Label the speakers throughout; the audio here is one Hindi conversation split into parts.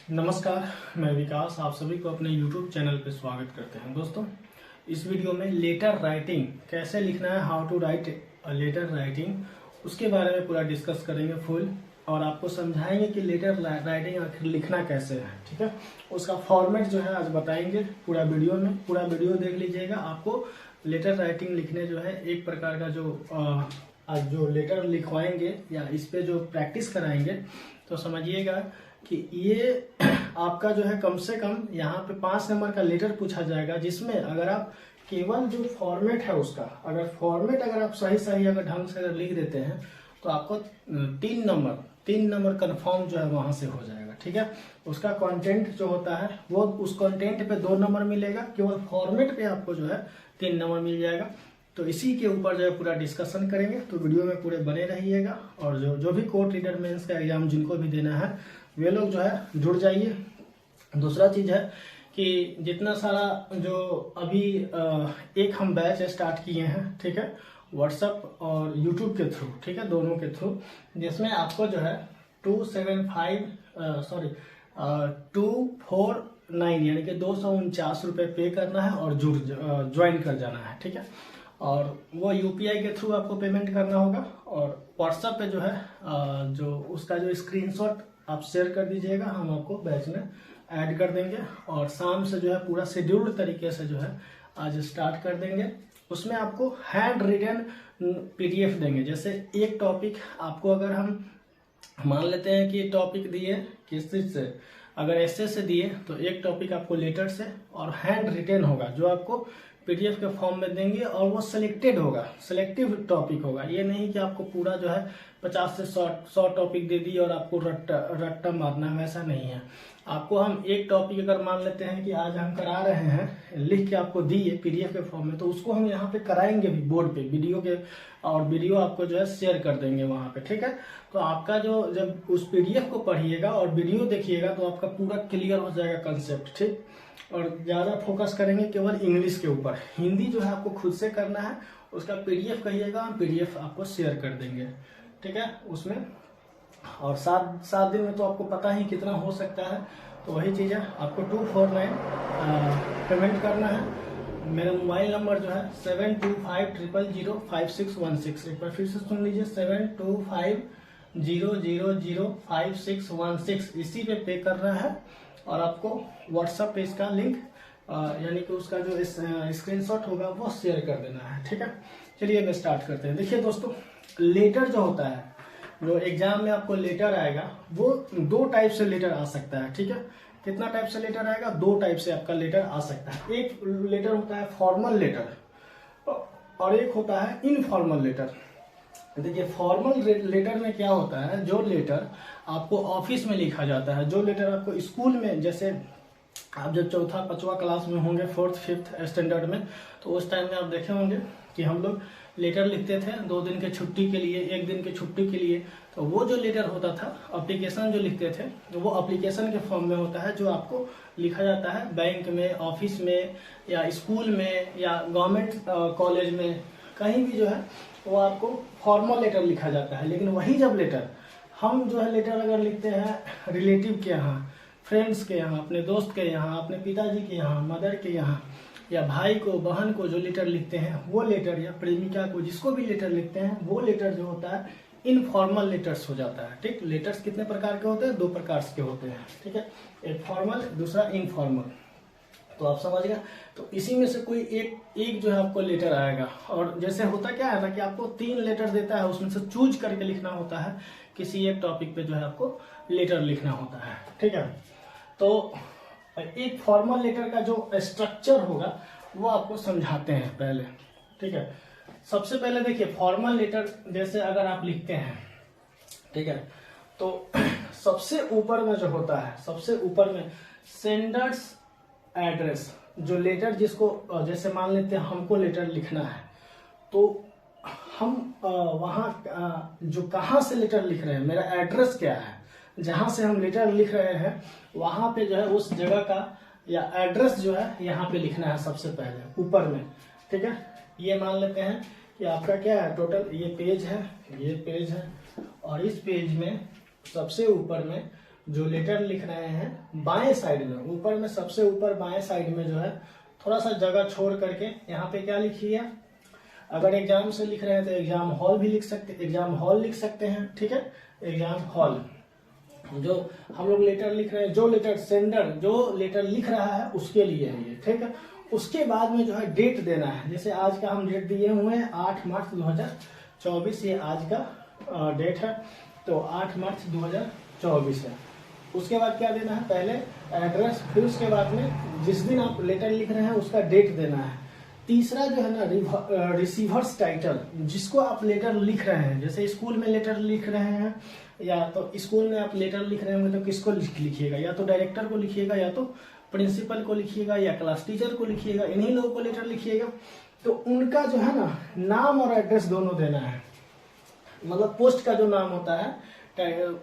Speaker 1: नमस्कार, मैं विकास आप सभी को अपने YouTube चैनल पे स्वागत करते हैं। दोस्तों, इस वीडियो में लेटर राइटिंग कैसे लिखना है, how to write letter writing, उसके बारे में पूरा डिस्कस करेंगे फुल, और आपको समझाएंगे कि लेटर राइटिंग आखिर लिखना कैसे है। ठीक है, उसका फॉर्मेट जो है आज बताएंगे पूरा वीडियो में। पूरा वीडियो देख लीजिएगा। आपको लेटर राइटिंग लिखने जो है एक प्रकार का आज जो लेटर लिखवाएंगे या इस पे जो प्रैक्टिस कराएंगे, तो समझिएगा कि ये आपका जो है कम से कम यहाँ पे 5 नंबर का लेटर पूछा जाएगा, जिसमें अगर आप केवल जो फॉर्मेट है उसका अगर आप सही अगर ढंग से अगर लिख देते हैं तो आपको 3 नंबर कंफर्म जो है वहां से हो जाएगा। ठीक है, उसका कंटेंट जो होता है वो उस कंटेंट पे 2 नंबर मिलेगा, केवल फॉर्मेट पे आपको जो है 3 नंबर मिल जाएगा। तो इसी के ऊपर जो है पूरा डिस्कशन करेंगे, तो वीडियो में पूरे बने रहिएगा। और जो भी कोर्ट रीडर मेंस का एग्जाम जिनको भी देना है वे लोग जो है जुड़ जाइए। दूसरा चीज है कि जितना सारा जो अभी एक हम बैच स्टार्ट किए हैं, ठीक है, व्हाट्सएप और यूट्यूब के थ्रू, ठीक है, दोनों के थ्रू, जिसमें आपको जो है 249 यानी कि 249 रुपये पे करना है और ज्वाइन कर जाना है। ठीक है, और वो यूपीआई के थ्रू आपको पेमेंट करना होगा। और व्हाट्सएप पे जो है जो उसका जो स्क्रीनशॉट आप शेयर कर दीजिएगा, हम आपको बैच में ऐड कर देंगे। और शाम से जो है पूरा शेड्यूल्ड तरीके से जो है आज स्टार्ट कर देंगे। उसमें आपको हैंड रिटन पीडीएफ देंगे। जैसे एक टॉपिक आपको अगर हम मान लेते हैं कि टॉपिक दिए किस चीज से, अगर ऐसे से दिए तो एक टॉपिक आपको लेटर से और हैंड रिटन होगा जो आपको पीडीएफ के फॉर्म में देंगे, और वो सिलेक्टेड होगा, सिलेक्टिव टॉपिक होगा। ये नहीं कि आपको पूरा जो है 50 से 100 टॉपिक दे दी और आपको रट्टा मारना है, वैसा नहीं है। आपको हम एक टॉपिक अगर मान लेते हैं कि आज हम करा रहे हैं, लिख के आपको दिए पीडीएफ के फॉर्म में, तो उसको हम यहाँ पे कराएंगे भी बोर्ड पे वीडियो के, और वीडियो आपको जो है शेयर कर देंगे वहां पे। ठीक है, तो आपका जो जब उस पीडीएफ को पढ़िएगा और वीडियो देखिएगा तो आपका पूरा क्लियर हो जाएगा कंसेप्ट। ठीक, और ज्यादा फोकस करेंगे केवल इंग्लिश के ऊपर। हिंदी जो है आपको खुद से करना है, उसका पीडीएफ कहिएगा, हम पीडीएफ आपको शेयर कर देंगे। ठीक है, उसमें और 7 दिन में तो आपको पता ही कितना हो सकता है। तो वही चीज है, आपको 249 पेमेंट करना है। मेरा मोबाइल नंबर जो है 7250005616। एक बार फिर से सुन लीजिए, 7250005616, इसी पे करना है। और आपको व्हाट्सएप पे इसका लिंक यानी कि उसका जो स्क्रीनशॉट होगा वो शेयर कर देना है। ठीक है, चलिए मैं स्टार्ट करते हैं। देखिए दोस्तों, लेटर जो होता है, जो एग्जाम में आपको लेटर आएगा, वो 2 टाइप से लेटर आ सकता है। ठीक है, कितना टाइप से लेटर आएगा? 2 टाइप से आपका लेटर आ सकता है। एक लेटर होता है फॉर्मल लेटर और एक होता है इनफॉर्मल लेटर। देखिए, फॉर्मल लेटर में क्या होता है, जो लेटर आपको ऑफिस में लिखा जाता है, जो लेटर आपको स्कूल में, जैसे आप जब 4th-5th क्लास में होंगे, 4th-5th स्टैंडर्ड में, तो उस टाइम में आप देखे होंगे कि हम लोग लेटर लिखते थे 2 दिन के छुट्टी के लिए, 1 दिन की छुट्टी के लिए। तो वो जो लेटर होता था, एप्लीकेशन जो लिखते थे, तो वो एप्लीकेशन के फॉर्म में होता है, जो आपको लिखा जाता है बैंक में, ऑफिस में, या स्कूल में, या गवर्नमेंट कॉलेज में, कहीं भी जो है वो आपको फॉर्मल लेटर लिखा जाता है। लेकिन वही जब लेटर हम जो है लेटर अगर लिखते हैं रिलेटिव के यहाँ, फ्रेंड्स के यहाँ, अपने दोस्त के यहाँ, अपने पिताजी के यहाँ, मदर के यहाँ, या भाई को, बहन को जो लेटर लिखते हैं वो लेटर, या प्रेमिका को, जिसको भी लेटर लिखते हैं, वो लेटर जो होता है इनफॉर्मल लेटर्स हो जाता है। ठीक, लेटर्स कितने प्रकार के होते हैं? 2 प्रकार के होते हैं। ठीक है, एक फॉर्मल, दूसरा इनफॉर्मल। तो आप समझ गए। तो इसी में से कोई एक जो है आपको लेटर आएगा, और जैसे होता क्या है ना कि आपको 3 लेटर देता है, उसमें से चूज करके लिखना होता है, किसी एक टॉपिक पे जो है आपको लेटर लिखना होता है। ठीक है, तो एक फॉर्मल लेटर का जो स्ट्रक्चर होगा वो आपको समझाते हैं पहले। ठीक है, सबसे पहले देखिए, फॉर्मल लेटर जैसे अगर आप लिखते हैं, ठीक है, तो सबसे ऊपर में जो होता है, सबसे ऊपर में सेंडर्स एड्रेस, जो लेटर जिसको, जैसे मान लेते हैं हमको लेटर लिखना है, तो हम वहाँ जो कहाँ से लेटर लिख रहे हैं, मेरा एड्रेस क्या है, जहां से हम लेटर लिख रहे हैं वहां पे जो है उस जगह का या एड्रेस जो है यहाँ पे लिखना है सबसे पहले ऊपर में। ठीक है, ये मान लेते हैं कि आपका क्या है, टोटल ये पेज है, और इस पेज में सबसे ऊपर में जो लेटर लिख रहे हैं बाएं साइड में, ऊपर में सबसे ऊपर बाएं साइड में जो है थोड़ा सा जगह छोड़ करके यहाँ पे क्या लिखिए, अगर एग्जाम से लिख रहे हैं तो एग्जाम हॉल भी लिख सकते, एग्जाम हॉल लिख सकते हैं, ठीक है, एग्जाम हॉल। जो हम लोग लेटर लिख रहे हैं, जो लेटर सेंडर जो लेटर लिख रहा है उसके लिए है ये, ठीक है। उसके बाद में जो है डेट देना है, जैसे आज का हम डेट दिए हुए हैं 8 मार्च 2024, ये आज का डेट है, तो 8 मार्च 2024 है। उसके बाद क्या देना है, पहले एड्रेस, फिर उसके बाद में जिस दिन आप लेटर लिख रहे हैं उसका डेट देना है। तीसरा जो है ना रिसीवर्स टाइटल, जिसको आप लेटर लिख रहे हैं, जैसे स्कूल में लेटर लिख रहे हैं या तो स्कूल में आप लेटर लिख रहे होंगे तो किसको लिखिएगा, या तो डायरेक्टर को लिखिएगा, या तो प्रिंसिपल को लिखिएगा, या क्लास टीचर को लिखिएगा, इन्हीं लोगों को लेटर लिखिएगा। तो उनका जो है ना नाम और एड्रेस दोनों देना है, मतलब पोस्ट का जो नाम होता है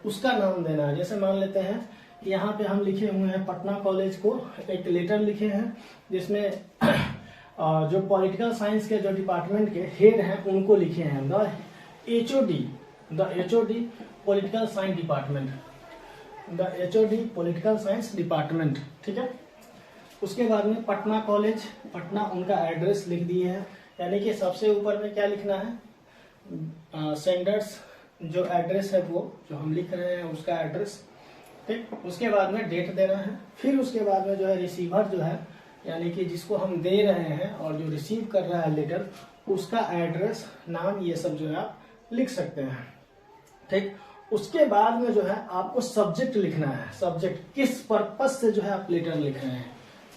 Speaker 1: उसका नाम देना है। जैसे मान लेते हैं यहाँ पे हम लिखे हुए हैं पटना कॉलेज को एक लेटर लिखे हैं जिसमें जो पॉलिटिकल साइंस के जो डिपार्टमेंट के हेड हैं उनको लिखे हैं the HOD political science department, the HOD political science department, ठीक है। उसके बाद में पटना कॉलेज, पटना उनका एड्रेस लिख दिए हैं, यानी कि सबसे ऊपर में क्या लिखना है, सेंडर्स जो एड्रेस है वो जो हम लिख रहे हैं उसका एड्रेस, ठीक। उसके बाद में डेट देना है, फिर उसके बाद में जो है रिसीवर जो है यानी कि जिसको हम दे रहे हैं और जो रिसीव कर रहा है लेटर उसका एड्रेस, नाम, ये सब जो है आप लिख सकते हैं, ठीक। उसके बाद में जो है आपको सब्जेक्ट लिखना है, सब्जेक्ट किस पर्पज से जो है आप लेटर लिख रहे हैं,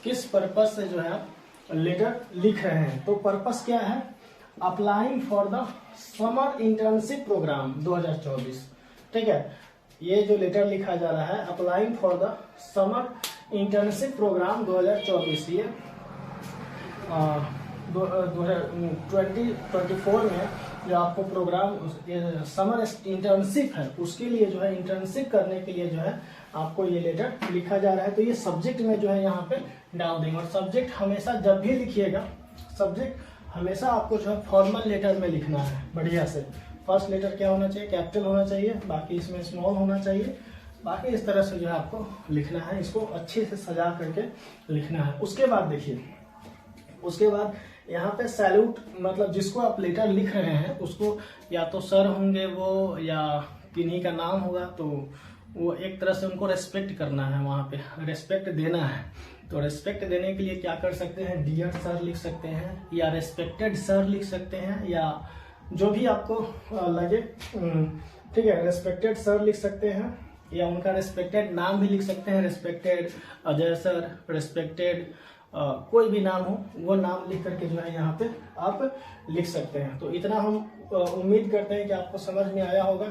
Speaker 1: किस पर्पज से जो है आप लेटर लिख रहे हैं। तो पर्पज क्या है, applying for the summer internship programme 2024, ठीक है। ये जो लेटर लिखा जा रहा है applying for the summer internship programme 2024, ये 2024 में जो आपको प्रोग्राम समर इंटर्नशिप है उसके लिए जो है इंटर्नशिप करने के लिए जो है आपको ये लेटर लिखा जा रहा है। तो ये सब्जेक्ट में जो है यहाँ पे डाल देंगे, और सब्जेक्ट हमेशा जब भी लिखिएगा, सब्जेक्ट हमेशा आपको जो है फॉर्मल लेटर में लिखना है बढ़िया से। फर्स्ट लेटर क्या होना चाहिए, कैपिटल होना चाहिए, बाकी इसमें स्मॉल होना चाहिए, बाकी इस तरह से जो है आपको लिखना है, इसको अच्छे से सजा करके लिखना है। उसके बाद देखिए, उसके बाद यहाँ पे सैल्यूट, मतलब जिसको आप लेटर लिख रहे हैं उसको या तो सर होंगे वो या किन्हीं का नाम होगा, तो वो एक तरह से उनको रेस्पेक्ट करना है, वहाँ पे रेस्पेक्ट देना है। तो रेस्पेक्ट देने के लिए क्या कर सकते हैं, डियर सर लिख सकते हैं, या रेस्पेक्टेड सर लिख सकते हैं, या जो भी आपको लगे, ठीक है। रेस्पेक्टेड सर लिख सकते हैं, या उनका रेस्पेक्टेड नाम भी लिख सकते हैं, रेस्पेक्टेड अजय सर, रेस्पेक्टेड कोई भी नाम हो वो नाम लिख करके जो है यहाँ पे आप लिख सकते हैं। तो इतना हम उम्मीद करते हैं कि आपको समझ में आया होगा।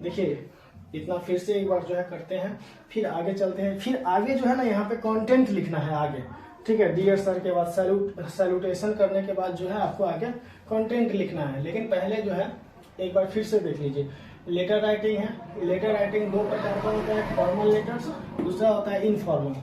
Speaker 1: देखिए इतना फिर से एक बार जो है करते हैं, फिर आगे चलते हैं। फिर आगे जो है ना यहाँ पे कंटेंट लिखना है आगे, ठीक है। डियर सर के बाद सैल्यूटेशन करने के बाद जो है आपको आगे कंटेंट लिखना है। लेकिन पहले जो है एक बार फिर से देख लीजिए, लेटर राइटिंग है। लेटर राइटिंग दो प्रकार का होता है, फॉर्मल लेटर्स, दूसरा होता है इनफॉर्मल।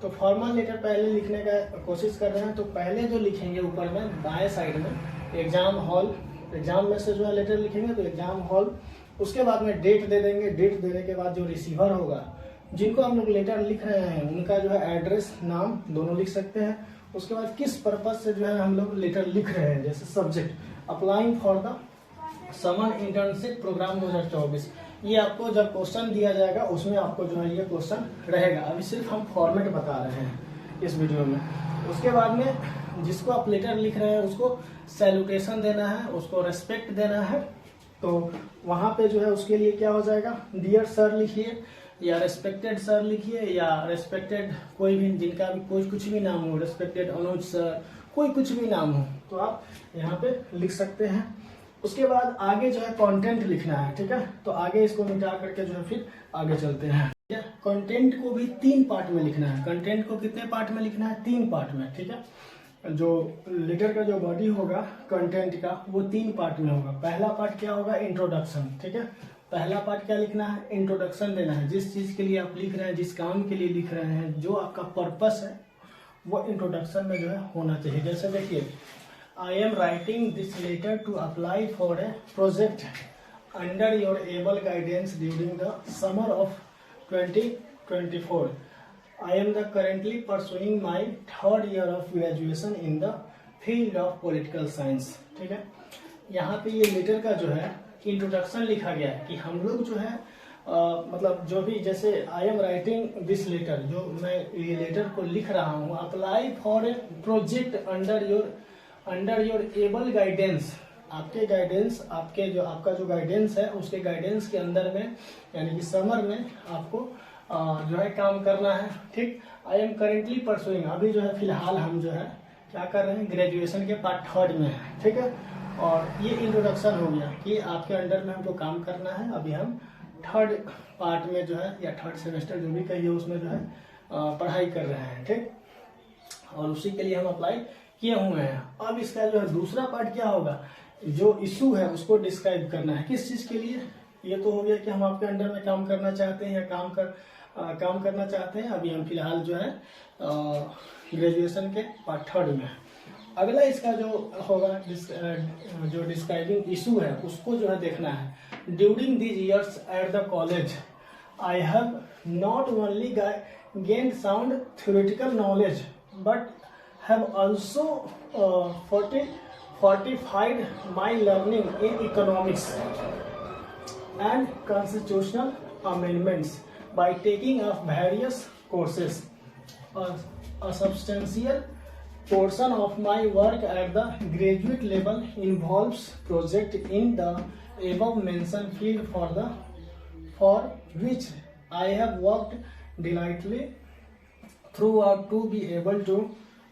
Speaker 1: तो फॉर्मल लेटर पहले लिखने का कोशिश कर रहे हैं, तो पहले जो लिखेंगे ऊपर में बाएं साइड में एग्जाम हॉल, एग्जाम में से जो है लेटर लिखेंगे तो एग्जाम हॉल। उसके बाद में डेट दे देंगे, डेट देने के बाद जो रिसीवर होगा, जिनको हम लोग लेटर लिख रहे हैं उनका जो है एड्रेस, नाम दोनों लिख सकते हैं। उसके बाद किस पर्पज से जो है हम लोग लेटर लिख रहे हैं, जैसे subject applying for the summer internship programme 2024, ये आपको जब क्वेश्चन दिया जाएगा उसमें आपको जो है ये क्वेश्चन रहेगा। अभी सिर्फ हम फॉर्मेट बता रहे हैं इस वीडियो में। उसके बाद में जिसको आप लेटर लिख रहे हैं उसको सैल्यूटेशन देना है, उसको रेस्पेक्ट देना है। तो वहां पे जो है उसके लिए क्या हो जाएगा, डियर सर लिखिए, या रेस्पेक्टेड सर लिखिए, या रेस्पेक्टेड कोई भी, जिनका भी कोई कुछ भी नाम हो, रेस्पेक्टेड अनुज सर, कोई कुछ भी नाम हो तो आप यहाँ पे लिख सकते हैं। उसके बाद आगे जो है कंटेंट लिखना है, ठीक है। तो आगे इसको मिटा करके जो है फिर आगे चलते हैं। कंटेंट को भी 3 पार्ट में लिखना है। कंटेंट को कितने पार्ट में लिखना है, 3 पार्ट में, ठीक है। जो लेटर का जो बॉडी होगा कंटेंट का वो 3 पार्ट में होगा। पहला पार्ट क्या होगा, इंट्रोडक्शन, ठीक है। पहला पार्ट क्या लिखना है, इंट्रोडक्शन देना है। जिस चीज के लिए आप लिख रहे हैं, जिस काम के लिए लिख रहे हैं, जो आपका पर्पस है वो इंट्रोडक्शन में जो है होना चाहिए। जैसे देखिए, I am writing this letter to apply for a project under your able guidance during the summer of 2024. I am currently pursuing my 3rd year of graduation in the field of political science. ठीक है, यहाँ पे ये लेटर का जो है इंट्रोडक्शन लिखा गया है कि हम लोग जो है मतलब जो भी, जैसे I am writing this letter, जो मैं ये लेटर को लिख रहा हूँ, apply for a project under your able guidance, आपके गाइडेंस, आपका जो गाइडेंस है उसके गाइडेंस के अंदर में, यानी कि समर में आपको जो है काम करना है। ठीक, आई एम करेंटली परसुइंग, अभी जो है फिलहाल हम जो है क्या कर रहे हैं, ग्रेजुएशन के पार्ट 3rd में है। ठीक है, और ये इंट्रोडक्शन हो गया कि आपके अंडर में हमको काम करना है। अभी हम 3rd पार्ट में जो है, या 3rd सेमेस्टर जो भी कहिए, उसमें जो है पढ़ाई कर रहे हैं। ठीक, और उसी के लिए हम अप्लाई किए हुए हैं। अब इसका जो है दूसरा पार्ट क्या होगा, जो इशू है उसको डिस्क्राइब करना है। किस चीज के लिए, ये तो हो गया कि हम आपके अंडर में काम करना चाहते हैं या काम करना चाहते हैं। अभी हम फिलहाल जो है ग्रेजुएशन के पार्ट 3rd में। अगला इसका जो होगा जो डिस्क्राइबिंग इशू है उसको जो है देखना है। During these years at the college I have not only gained sound theoretical knowledge but have also fortified my learning in economics and constitutional amendments by taking up various courses. A substantial portion of my work at the graduate level involves project in the above mentioned field for which I have worked diligently throughout to be able to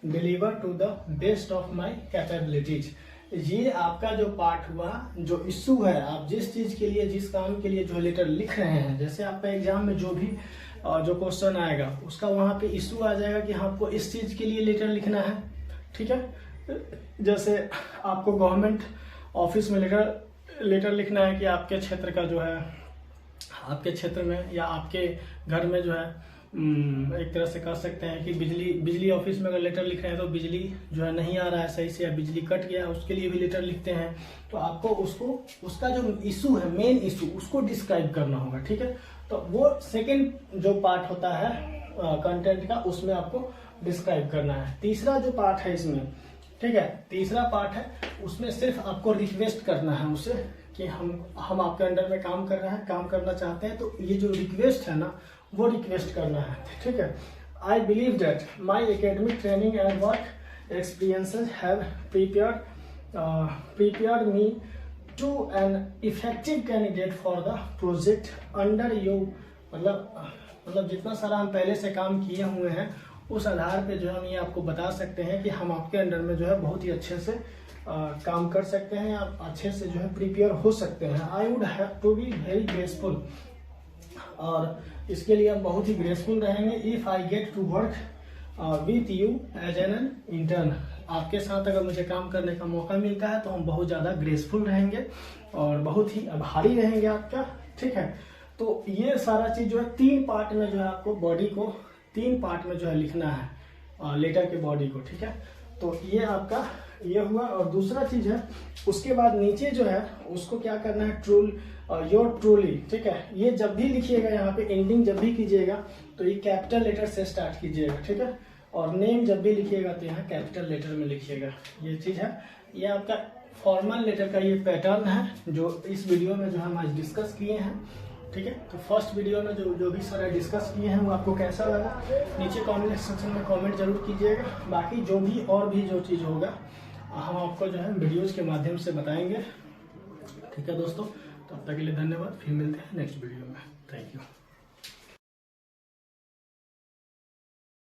Speaker 1: deliver to the best of my capabilities. ये आपका जो पार्ट हुआ, जो इशू है, आप जिस चीज के लिए, जिस काम के लिए जो लेटर लिख रहे हैं, जैसे आपका एग्जाम में जो भी जो क्वेश्चन आएगा उसका वहां पे इशू आ जाएगा कि आपको इस चीज के लिए लेटर लिखना है। ठीक है, जैसे आपको गवर्नमेंट ऑफिस में लेटर लिखना है कि आपके क्षेत्र का जो है, आपके क्षेत्र में या आपके घर में जो है एक तरह से कह सकते हैं कि बिजली ऑफिस में अगर लेटर लिख रहे हैं तो बिजली जो है नहीं आ रहा है सही से, या बिजली कट गया, उसके लिए भी लेटर लिखते हैं। तो आपको उसका जो इशू है, मेन इशू, उसको डिस्क्राइब करना होगा। ठीक है, तो वो सेकंड जो पार्ट होता है कंटेंट का, उसमें आपको डिस्क्राइब करना है। तीसरा जो पार्ट है इसमें, ठीक है, तीसरा पार्ट है, उसमें सिर्फ आपको रिक्वेस्ट करना है उसे कि हम आपके अंडर में काम कर रहे हैं, काम करना चाहते हैं। तो ये जो रिक्वेस्ट है ना, वो रिक्वेस्ट करना है। ठीक है, I believe that my academic training and work experiences have prepared me to an effective candidate for the project under you. मतलब जितना सारा हम पहले से काम किए हुए हैं उस आधार पे जो है हम ये आपको बता सकते हैं कि हम आपके अंडर में जो है बहुत ही अच्छे से काम कर सकते हैं, आप अच्छे से जो है प्रिपेयर हो सकते हैं। I would have to be very graceful, और इसके लिए हम बहुत ही ग्रेसफुल रहेंगे। If I get to work with you as an intern, आपके साथ अगर मुझे काम करने का मौका मिलता है तो हम बहुत ज़्यादा ग्रेसफुल रहेंगे और बहुत ही आभारी रहेंगे आपका। ठीक है, तो ये सारा चीज़ जो है 3 पार्ट में जो है आपको बॉडी को 3 पार्ट में जो है लिखना है लेटर के बॉडी को। ठीक है, तो ये आपका ये हुआ। और दूसरा चीज है, उसके बाद नीचे जो है उसको क्या करना है, योर ट्रूली। ठीक है, ये जब भी लिखिएगा यहाँ पे एंडिंग जब भी कीजिएगा तो ये कैपिटल लेटर से स्टार्ट कीजिएगा। ठीक है, और नेम जब भी लिखिएगा तो यहाँ कैपिटल लेटर में लिखिएगा। ये चीज है, ये आपका फॉर्मल लेटर का ये पैटर्न है जो इस वीडियो में जो हम आज डिस्कस किए हैं। ठीक है, तो फर्स्ट वीडियो में जो भी सारा डिस्कस किए हैं वो आपको कैसा लगा, नीचे कमेंट सेक्शन में कमेंट जरूर कीजिएगा। बाकी जो भी और भी जो चीज़ होगा हम आपको जो है वीडियोस के माध्यम से बताएंगे। ठीक है दोस्तों, तब तक के लिए धन्यवाद, फिर मिलते हैं नेक्स्ट वीडियो में।